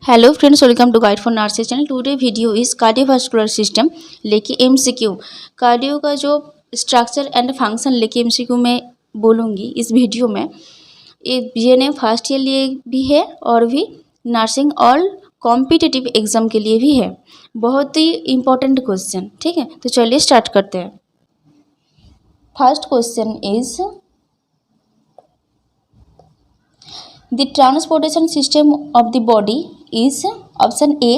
Hello friends, welcome to guide for nurses channel. Today video is cardiovascular system लेके MCQ. Cardio का जो structure and function लेके MCQ में बोलूँगी इस वीडियो में। ये ने फर्स्ट ईयर लिए भी है और भी नर्सिंग और कॉम्पिटिटिव एग्जाम के लिए भी है। बहुत ही इम्पोर्टेंट क्वेश्चन, ठीक है। तो चलिए स्टार्ट करते हैं। First question is the transportation system of the body is option A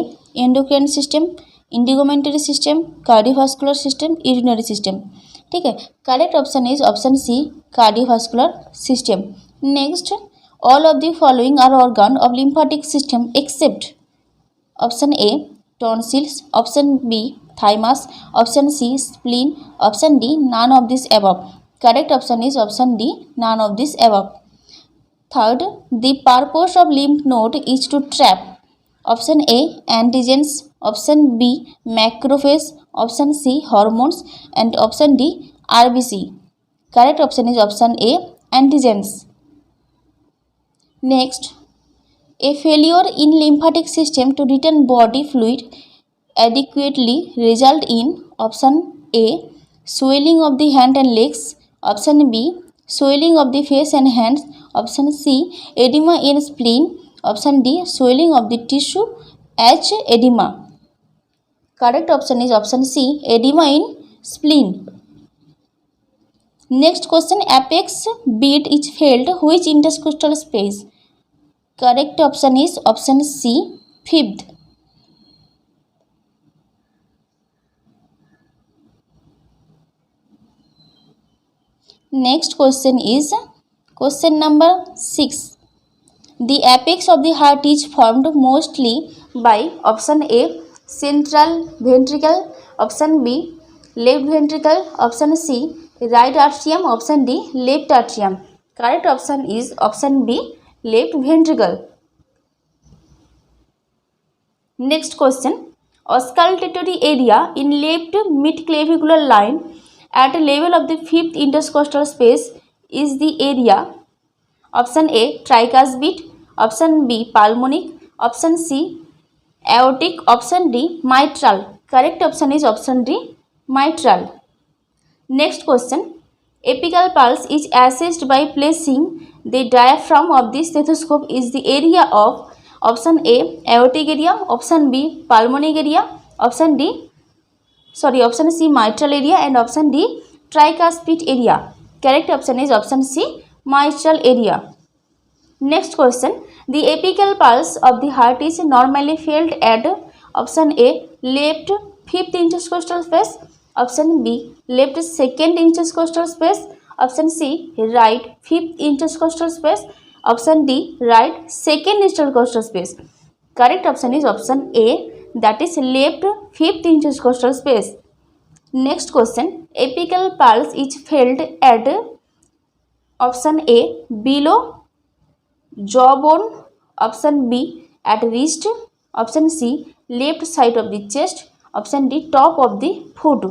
endocrine system, integumentary system, cardiovascular system, urinary system। ठीक है, correct option is option C cardiovascular system. Next, all of the following are organ of lymphatic system except option A tonsils, option B thymus, option C spleen, option D none of this above. Correct option is option D none of this above. Third, the purpose of lymph node is to trap. Option A, antigens. Option B, macrophage. Option C, hormones. And option D, RBC. Correct option is option A, antigens. Next, a failure in lymphatic system to return body fluid adequately result in option A, swelling of the hand and legs. Option B, swelling of the face and hands. Option C, edema in spleen. Option D, swelling of the tissue as edema. Correct option is option C, edema in spleen. Next question, apex beat is felt which intercostal space? Correct option is option C, fifth. Next question is question number 6. The apex of the heart is formed mostly by option A central ventricle, option B left ventricle, option C right atrium, option D left atrium. Correct option is option B left ventricle. Next question, auscultatory area in left midclavicular line at level of the fifth intercostal space is the area. Option A tricuspid, option B pulmonic, option C aortic, option D mitral. Correct option is option D mitral. Next question, apical pulse is assessed by placing the diaphragm of the stethoscope is the area of option A aortic area, option B pulmonic area, option C mitral area, and option D tricuspid area. Correct option is option C mitral area. Next question, the apical pulse of the heart is normally felt at option A left fifth intercostal space, option B left second intercostal space, option C right fifth intercostal space, option D right second intercostal space. Correct option is option A, that is left fifth intercostal space. Next question, apical pulse is felt at option A below jawbone, option B at wrist, option C left side of the chest, option D top of the foot.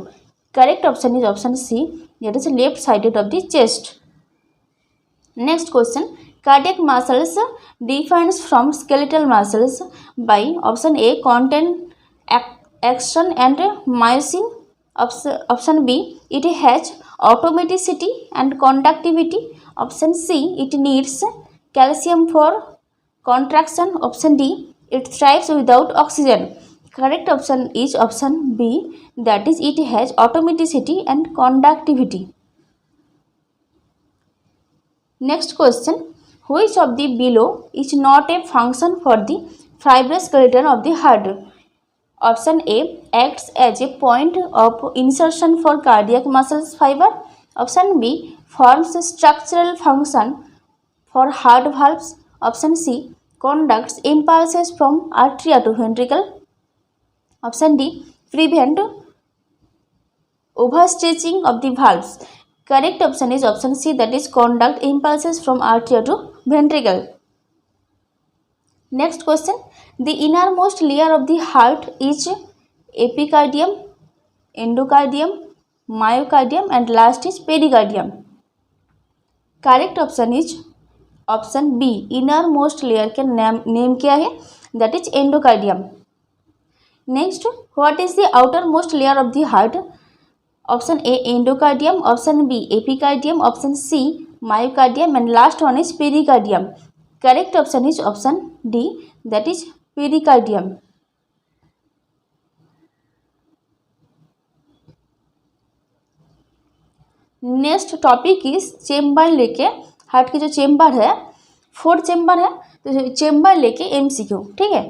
Correct option is option C, that is left sided of the chest. Next question, cardiac muscles differs from skeletal muscles by option A contain action and myosin, option B it has automaticity and conductivity, option C it needs calcium for contraction, option D it thrives without oxygen. Correct option is option B, that is it has automaticity and conductivity. Next question, which of the below is not a function for the fibrous skeleton of the heart? Option A acts as a point of insertion for cardiac muscles fiber, option B forms a structural function for heart valves, option C conducts impulses from atria to ventricle, option D prevent overstretching of the valves. Correct option is option C, that is conduct impulses from atria to ventricle. Next question, the innermost layer of the heart is epicardium, endocardium, myocardium, and last is pericardium. Correct option is option B inner most layer के name क्या है, that is endocardium. Next, what is the outermost layer of the heart? Option A endocardium, option B epicardium, option C myocardium, and last one is pericardium. Correct option is option D, that is pericardium. Next topic is chamber लेके heart के जो chamber है 4 chamber है, तो chamber लेके MCQ, ठीक है।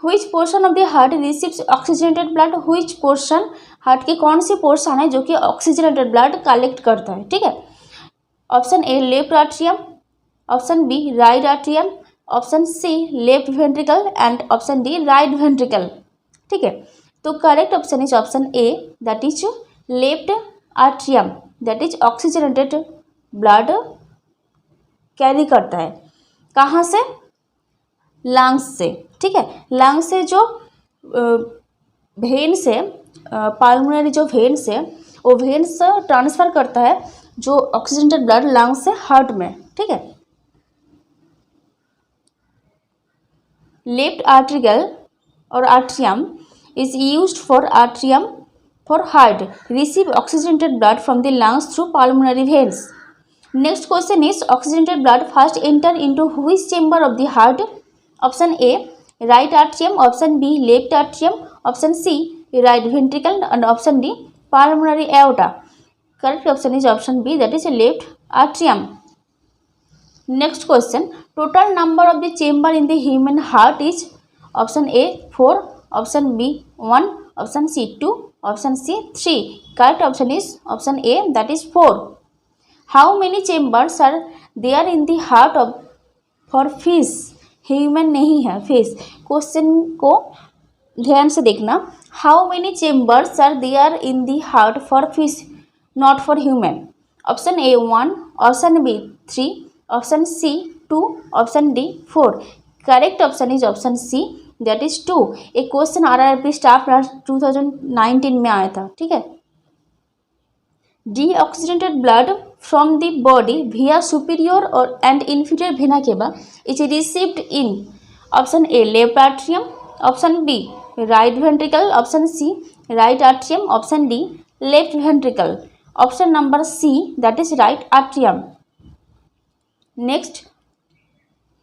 Which portion of the heart receives oxygenated blood? Which portion, heart के कौन सी पोर्शन है जो कि ऑक्सीजनेटेड ब्लड कलेक्ट करता है, ठीक है। Option A left atrium, option B right atrium, option C left ventricle and option D right ventricle, ठीक है। तो correct option is option A, that is left atrium, that is oxygenated blood carry करता है। कहाँ से? Lungs से, ठीक है। लंग्स से जो वेन से, पाल्मोनरी जो वेन्स है वो वेन्स ट्रांसफ़र करता है जो ऑक्सीजनेटेड ब्लड लंग्स से हार्ट में, ठीक है। लेफ्ट आर्ट्रिकल और atrium is used for atrium for heart receive oxygenated blood from the lungs through pulmonary veins. Next question is oxygenated blood first enter into which chamber of the heart? Option A right atrium, option B left atrium, option C right ventricle, and option D pulmonary aorta. Correct option is option B, that is left atrium. Next question, total number of the chamber in the human heart is? Option A 4, option B 1, option C 2, option C 3. Correct option is option A, that is 4. How many chambers are there in the heart of for fish? Human नहीं है, fish. Question को ध्यान से देखना। How many chambers are there in the heart for fish, not for human? Option A 1, option B 3, option C 2, option D 4. Correct option is option C, that is 2. एक question RRB staff nurse 2019 में आया था, ठीक है। Deoxygenated blood from the body via superior or and inferior vena cava is received in option A left atrium, option B right ventricle, option C right atrium, option D left ventricle, option number C, that is right atrium. Next,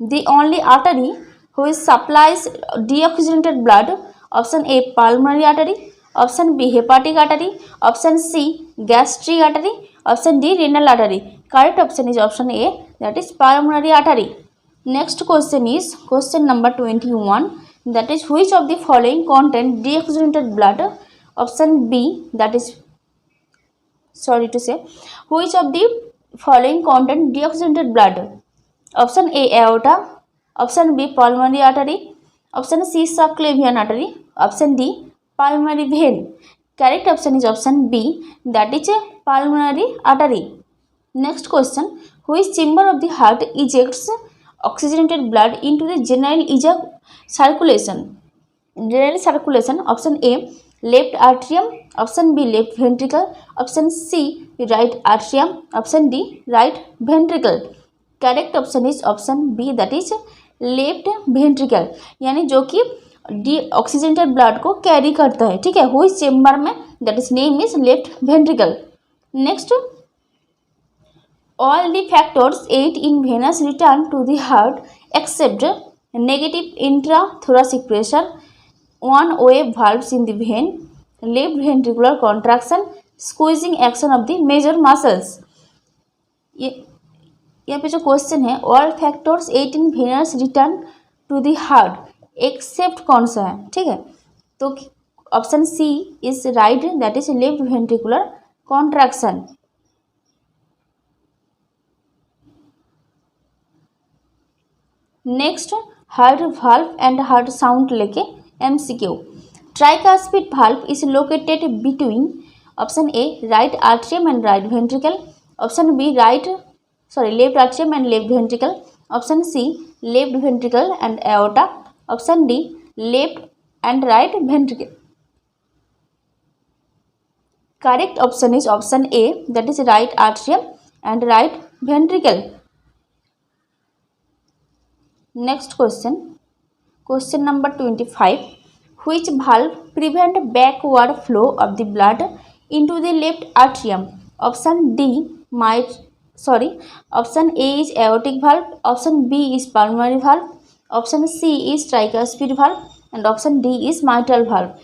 the only artery which supplies deoxygenated blood, option A pulmonary artery, option B hepatic artery, option C gastric artery, option D renal artery. Correct option is option A, that is pulmonary artery. Next question is question number 21, that is which of the following contain deoxygenated blood? Option B, that is sorry to say, which of the following contain deoxygenated blood? Option A aorta, option B pulmonary artery, option C subclavian artery, option D pulmonary vein. Correct option is option B, that is pulmonary artery. Next question, which chamber of the heart ejects oxygenated blood into the general circulation? General circulation, option A left atrium, option B left ventricle, option C right atrium, option D right ventricle. Correct option is option B, that is left ventricle, यानी जो कि oxygenated blood को carry करता है, ठीक है, हुई chamber में, that is name is left ventricle. Next, all the factors aid in venous return to the heart except negative intrathoracic pressure, one way valves in the vein, left ventricular contraction, squeezing action of the major muscles. यहाँ पे जो question है, all factors 18 venous return to the heart except कौन सा है, ठीक है, तो option C is right, that is left ventricular contraction. Next, heart valve and heart sound लेके MCQ. Tricuspid valve is located between option A right atrium and right ventricle, option B left atrium and left ventricle, option C left ventricle and aorta, option D left and right ventricle. Correct option is option A, that is right atrium and right ventricle. Next question, question number 25, which valve prevent backward flow of the blood into the left atrium? Option A is aortic valve, option B is pulmonary valve, option C is tricuspid valve, and option D is mitral valve.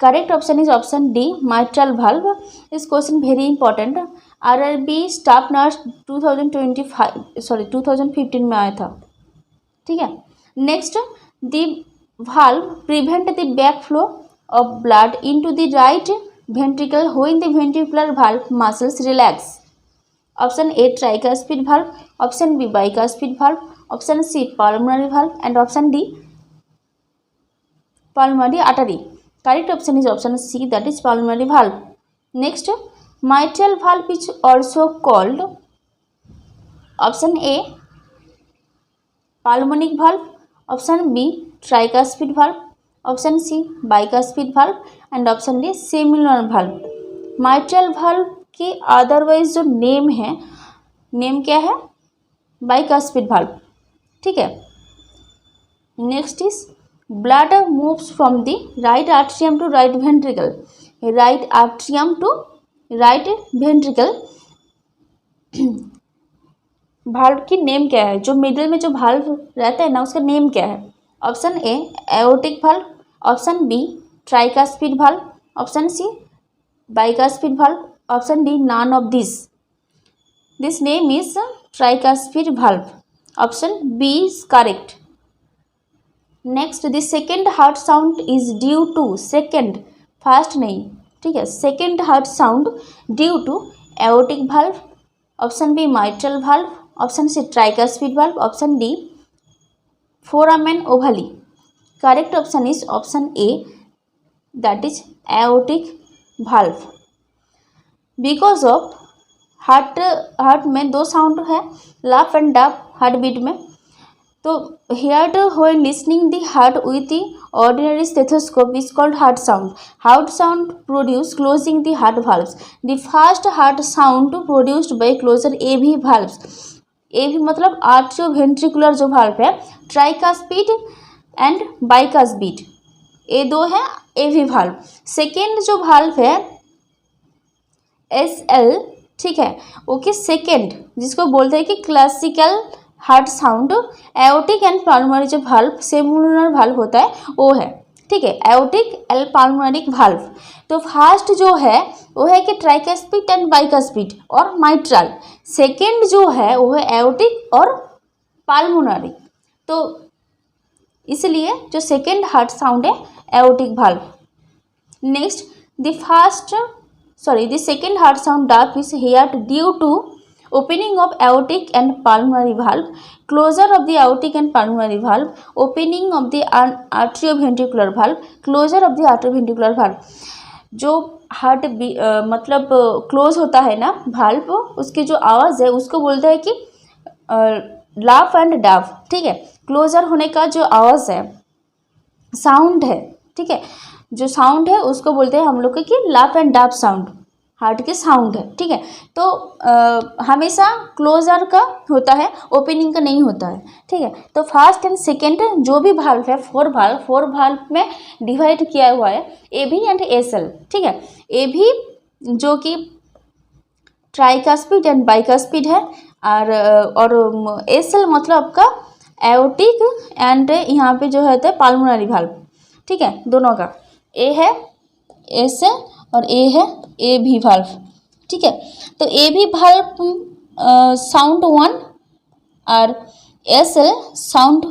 Correct option is option D, mitral valve. This question very important. RRB staff nurse 2015 में आया था, ठीक है। Next, the valve prevent the backflow of blood into the right ventricle when the ventricular valve muscles relax. Option A tricuspid valve, option B bicuspid valve, option C pulmonary valve, and option D pulmonary artery. Correct option is option C, that is pulmonary valve. Next, mitral valve is also called option A pulmonic valve, option B tricuspid valve, option C bicuspid valve, and option D seminal valve. mitral valve की otherwise जो name है, name क्या है? bicuspid valve, ठीक है। Next is blood moves from the right atrium to right ventricle. right atrium to right ventricle valve की name क्या है? जो मिडिल में जो भाल्व रहता है ना, उसका नेम क्या है? Option A aortic valve, option B tricuspid valve, option C bicuspid valve, option D none of this name is tricuspid valve. Option B is correct. Next, the second heart sound is due to, second first नहीं, ठीक है, second heart sound due to aortic valve, option B mitral valve, option C tricuspid valve, option D foramen ovale. Correct option is option A, that is aortic valve. Because of heart में दो sound है, laugh and Daph heart beat में. तो heard when listening the heart with the ordinary stethoscope is called heart sound. Heart sound produced closing the heart valves. The first heart sound produced by closure AV valves. AV मतलब आर्ट्रियोवेंट्रिकुलर जो valve है, tricuspid and bicuspid, ये दो है AV valve. Second जो valve है SL, ठीक है, ओके, सेकेंड जिसको बोलते हैं कि classical heart sound, aortic and pulmonary जो भाल्व सेमुलर भाल्व होता है वो है, ठीक है, एओर्टिक एंड पाल्मोनरिक भाल्व. तो फर्स्ट जो है वो है कि ट्राइकास्पिड एंड बाइकास्पिड और माइट्रल. सेकेंड जो है वो है एओर्टिक और पाल्मोनरी. तो इसलिए जो सेकेंड हार्ट साउंड है aortic valve. Next, the second heart sound DAF is heard due to opening of aortic and pulmonary valve, closure of the aortic and pulmonary valve, opening of the atrioventricular valve, closure of the atrioventricular valve. जो heart मतलब close होता है ना valve, उसकी जो आवाज़ है उसको बोलते हैं कि लाफ एंड डाफ, ठीक है. क्लोजर होने का जो आवाज़ है, साउंड है, ठीक है, जो साउंड है उसको बोलते हैं हम लोग कि laugh and Daph sound, heart के साउंड है, ठीक है. तो हमेशा क्लोजर का होता है, ओपनिंग का नहीं होता है, ठीक है. तो फर्स्ट एंड सेकेंड जो भी भाल्व है, फोर भाल्व में डिवाइड किया हुआ है, एवी एंड एसएल, ठीक है. एवी जो कि ट्राइकास्पिड एंड बाइकास्पिड है, और एसएल मतलब आपका एओर्टिक एंड यहाँ पे जो है पाल्मोनरी भाल्व, ठीक है, दोनों का. ए है एसएल और ए है एवी भाल्व, ठीक है. तो एवी भाल्व साउंड 1 और एसएल साउंड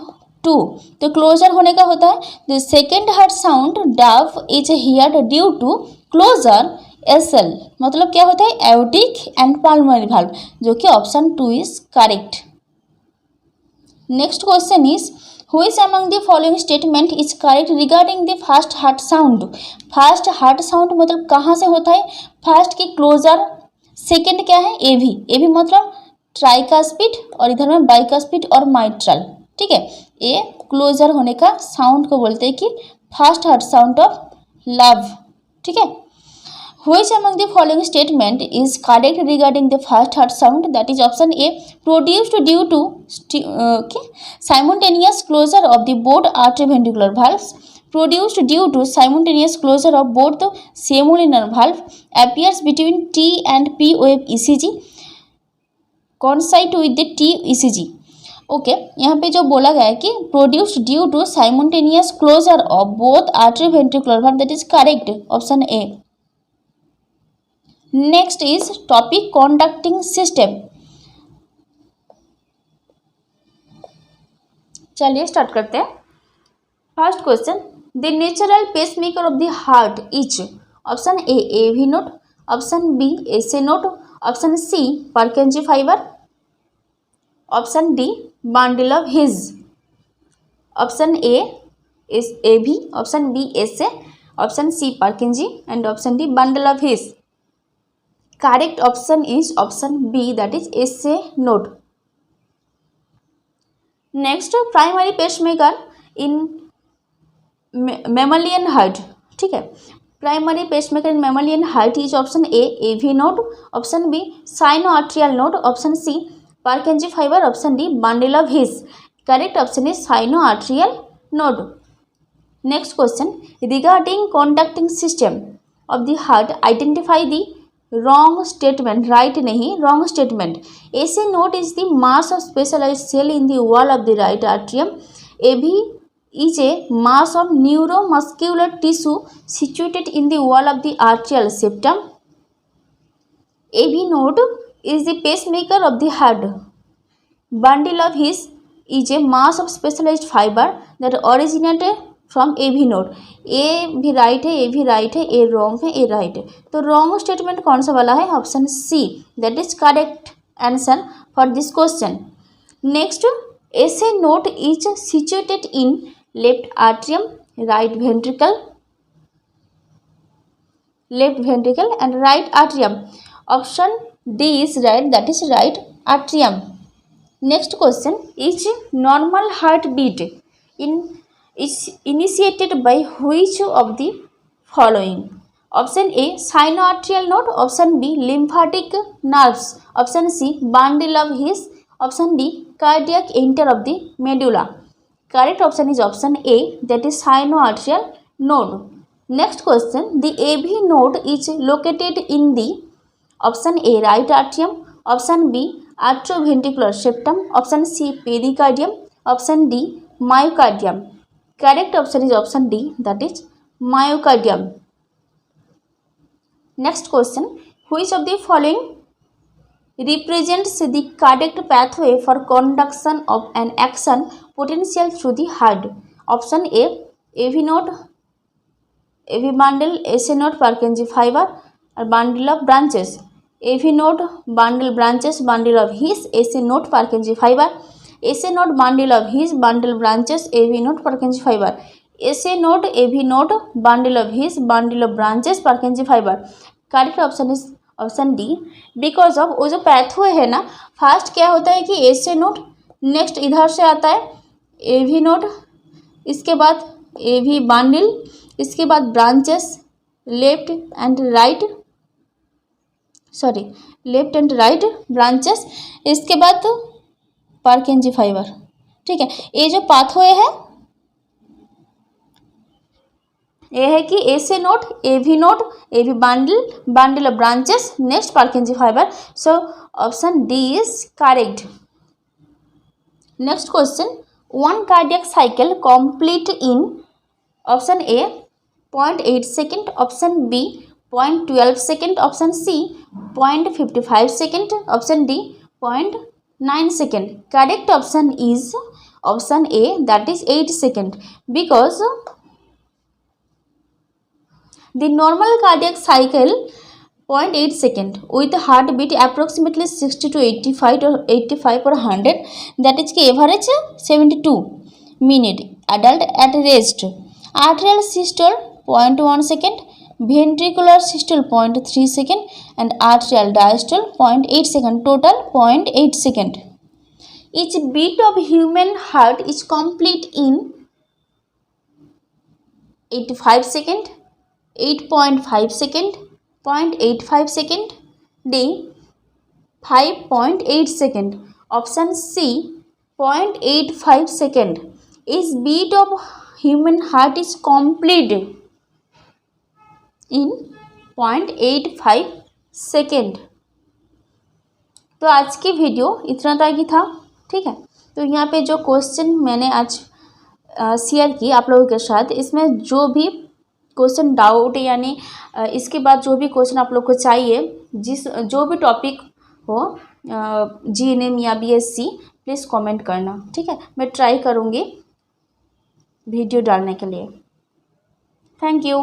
2. तो क्लोजर होने का होता है. The second heart sound dub is heard due to closure SL, मतलब क्या होता है एओर्टिक एंड पाल्मोनरी भाल्व, जो कि option 2 is correct. Next question is Which among the following statement is correct regarding the first heart sound? First heart sound मतलब कहाँ से होता है? फर्स्ट की क्लोजर, सेकेंड क्या है एवी, एवी मतलब ट्राइकास्पिड और इधर में बाइकास्पिड और माइट्रल, ठीक है. ये क्लोजर होने का साउंड को बोलते हैं कि first heart sound of love, ठीक है. Which among the following statement is correct regarding the first heart sound? That is option A, produced due to simultaneous closure of the both atrioventricular valves. Produced due to simultaneous closure of both the semolunar valve, appears between T and P wave ECG, coincide with the T ECG. Okay यहाँ पे जो बोला गया है कि produced due to simultaneous closure of both atrioventricular valve, that is correct, option A. Next is topic conducting system. चलिए start करते हैं. First question, the natural pacemaker of the heart is option A AV node, option B SA node, option C Purkinje fibre, option D bundle of His. Option A is AV, option B SA, option C परकिंजी and option D bundle of his. Correct option is option B, that is SA node. Next, primary pacemaker in mammalian heart. ठीक है, primary pacemaker in mammalian heart is option A AV node, option B sinoatrial node, option C Purkinje fiber, option D bundle of His. Correct option is sinoatrial node. Next question, regarding conducting system of the heart, identify the wrong statement. Right नहीं, wrong statement. SA node is the mass of specialized cell in the wall of the right atrium. AV is a mass of neuromuscular tissue situated in the wall of the atrial septum. AV node is the pacemaker of the heart. Bundle of His is a mass of specialized fiber that originated from A V node. ए भी right है, ए भी right है, ए wrong है, ए right है. तो wrong statement कौन सा वाला है? Option C, that is correct answer for this question. Next, SA node is situated in left atrium, right ventricle and right atrium. Option D is right, that is right atrium. Next question, is normal heart beat is initiated by which of the following? Option A sinoatrial node, option B lymphatic nerves, option C bundle of His, option D cardiac enter of the medulla. Correct option is option A, that is sinoatrial node. Next question, the AV node is located in the option A right atrium, option B atrioventricular septum, option C pericardium, option D myocardium. Correct option is option D, that is myocardium. Next question, which of the following represents the correct pathway for conduction of an action potential through the heart? Option A AV node, AV bundle, SA node, Purkinje fiber, or bundle of branches. AV node, bundle branches, bundle of His, SA node, Purkinje fiber. SA node, bundle of His, bundle branches, AV node, Purkinje fiber. SA node, AV node, bundle of His, bundle of branches, Purkinje fiber. Correct option is option D, because of वो जो pathway है ना, first क्या होता है कि SA node, next इधर से आता है AV नोड, इसके बाद AV बंडल, इसके बाद branches left and right branches, इसके बाद Purkinje फाइबर. ठीक है, ये जो पाथवे है ये है कि SA node, AV node, AV bundle, bundle of branches, next Purkinje fibre. So option D is correct. Next question, one cardiac cycle complete in option A 0.8 second, option B 0.12 second, option C 0.55 second, option D 0.9 second. Correct option is option A, that is 8 second, because the normal cardiac cycle 0.8 second with heartbeat approximately 60 to 85 or 100, that is की average 72 minute. Adult at rest. Atrial systole 0.1 second, ventricular systole 0.3 second and arterial diastole 0.8 second, total 0.8 second. Each beat of human heart is complete in 85 second, 8.5 second, 0.85 second, D 5.8 second, option C 0.85 second. Is beat of human heart is complete in 0.85 second. तो आज की video इतना तक ही था. ठीक है, तो यहाँ पे जो क्वेश्चन मैंने आज शेयर किए आप लोगों के साथ, इसमें जो भी क्वेश्चन डाउट यानी इसके बाद जो भी क्वेश्चन आप लोग को चाहिए, जो भी टॉपिक हो GNM या BSc, प्लीज़ कमेंट करना. ठीक है, मैं ट्राई करूँगी वीडियो डालने के लिए. Thank you.